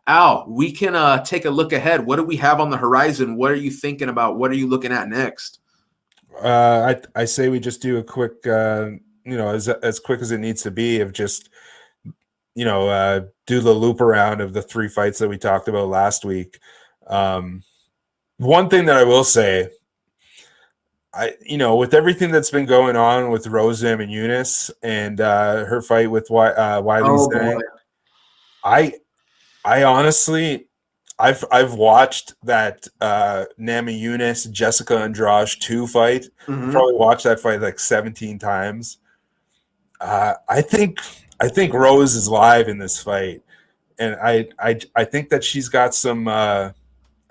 Al, we can take a look ahead. What do we have on the horizon? What are you thinking about? What are you looking at next? I say we just do a quick, as quick as it needs to be, of just do the loop around of the 3 fights that we talked about last week. One thing that I will say, with everything that's been going on with Rose Namajunas and her fight with Weili Zhang, I honestly, I've watched that Namajunas Jessica Andrade 2 fight. Mm-hmm. Probably watched that fight like 17 times. I think Rose is live in this fight, and I think that she's got some. I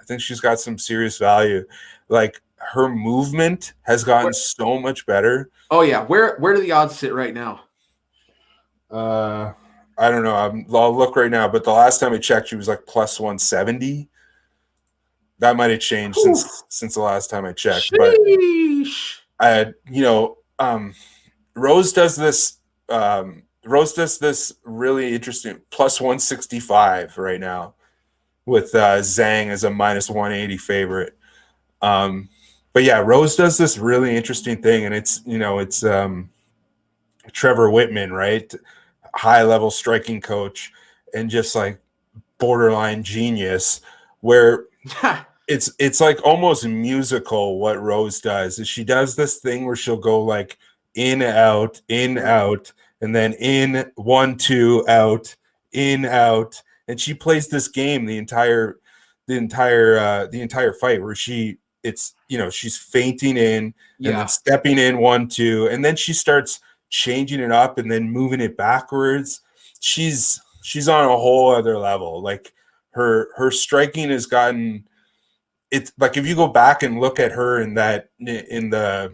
think she's got some serious value. Like, her movement has gotten so much better. Oh yeah, where do the odds sit right now? I don't know. I'll look right now, but the last time I checked, she was like plus 170. That might have changed since the last time I checked. Sheesh. But Rose does this. Rose does this really interesting plus 165 right now, with Zhang as a minus 180 favorite. But yeah, Rose does this really interesting thing, and it's Trevor Whitman, right? High level striking coach, and just like borderline genius, where it's like almost musical what Rose does. Is she does this thing where she'll go like in, out, and then in, 1, 2, out, in, out, and she plays this game the entire fight, where she's feinting in and then stepping in, 1, 2, and then she starts changing it up and then moving it backwards. She's on a whole other level. Like, her striking has gotten. It's like, if you go back and look at her in the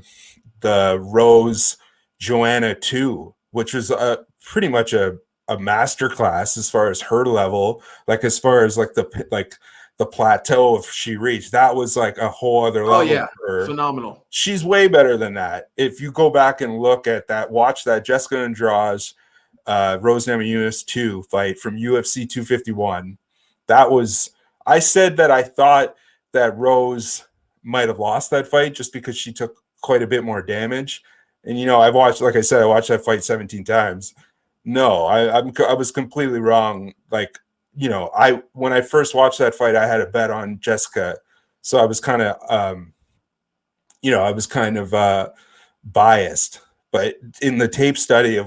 Rose Joanna 2, which was pretty much a masterclass as far as her level, like as far as like the plateau she reached, that was like a whole other level. Oh yeah, for her. Phenomenal. She's way better than that. If you go back and look at that, watch that Jessica Andrade Rose Namajunas 2 fight from UFC 251. That was, I said that I thought that Rose might have lost that fight just because she took quite a bit more damage. And, I've watched, like I said, I watched that fight 17 times. No, I was completely wrong. Like, when I first watched that fight, I had a bet on Jessica. So I was kind of, biased. But in the tape study of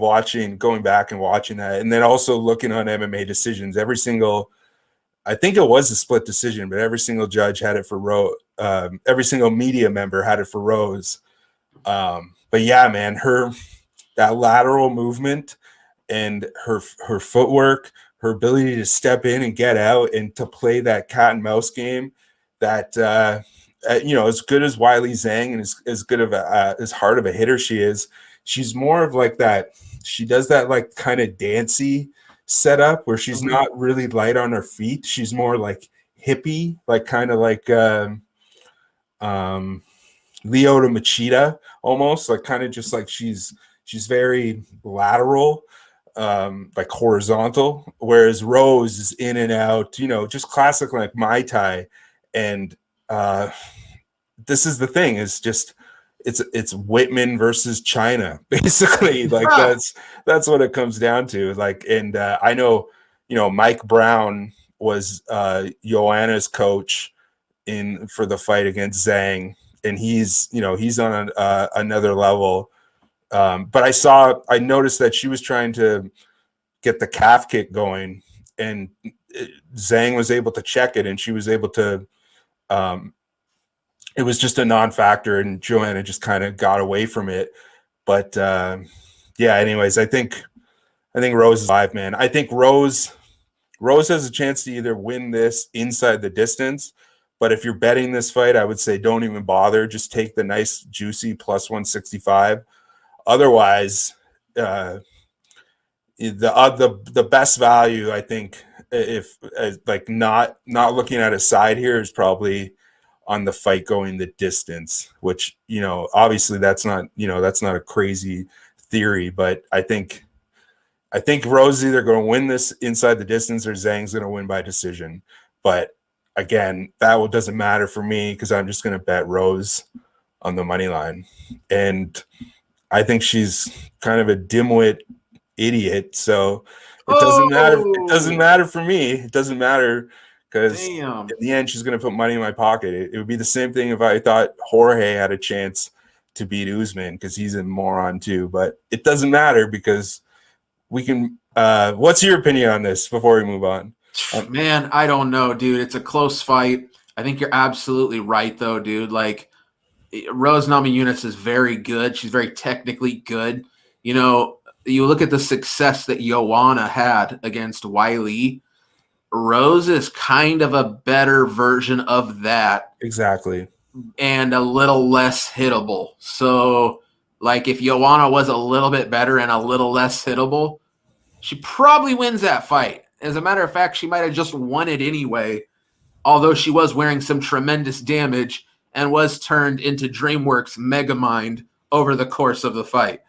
going back and watching that, and then also looking on MMA decisions, I think it was a split decision, but every single judge had it for Rose. Every single media member had it for Rose. But yeah, man, that lateral movement and her footwork, her ability to step in and get out and to play that cat and mouse game, that as good as Weili Zhang and as good of as hard of a hitter she is, she's more of like that. She does that like kind of dancey setup where she's not really light on her feet. She's more like hippie, like kind of like Lyoto Machida almost, like kind of just like she's very lateral, like horizontal, whereas Rose is in and out, just classic like Mai Tai. And this is the thing, is just it's Whitman versus China, basically. Like that's what it comes down to. Like, and I know, Mike Brown was Joanna's coach for the fight against Zhang, and he's on another level. But I noticed that she was trying to get the calf kick going, and Zhang was able to check it, and she was able to. It was just a non-factor, and Joanna just kind of got away from it. But yeah, anyways, I think Rose is live, man. I think Rose has a chance to either win this inside the distance, but if you're betting this fight, I would say don't even bother. Just take the nice juicy plus 165. Otherwise, the best value, I think, if like not looking at a side here, is probably on the fight going the distance, which, obviously that's not a crazy theory, but I think I think Rose is either going to win this inside the distance or Zhang's going to win by decision. But again, that doesn't matter for me because I'm just going to bet Rose on the money line. And I think she's kind of a dimwit idiot. So it doesn't matter. It doesn't matter for me. It doesn't matter because in the end, she's going to put money in my pocket. It would be the same thing if I thought Jorge had a chance to beat Usman because he's a moron too. But it doesn't matter because we can. What's your opinion on this before we move on? Man, I don't know, dude. It's a close fight. I think you're absolutely right, though, dude. Like, Rose Namajunas is very good. She's very technically good. You know, you look at the success that Joanna had against Weili. Rose is kind of a better version of that. Exactly. And a little less hittable. So, like, if Joanna was a little bit better and a little less hittable, she probably wins that fight. As a matter of fact, she might have just won it anyway, although she was wearing some tremendous damage and was turned into DreamWorks Megamind over the course of the fight.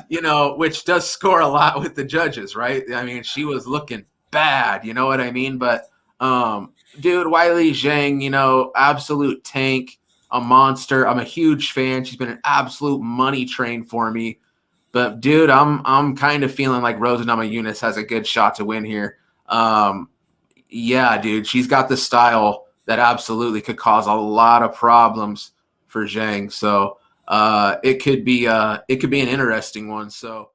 You know, which does score a lot with the judges, right? I mean, she was looking bad, you know what I mean? But, dude, Weili Zhang, you know, absolute tank, a monster. I'm a huge fan. She's been an absolute money train for me. But, dude, I'm kind of feeling like Rose Namajunas has a good shot to win here. Yeah, dude, she's got the style that absolutely could cause a lot of problems for Zhang. So it could be an interesting one. So.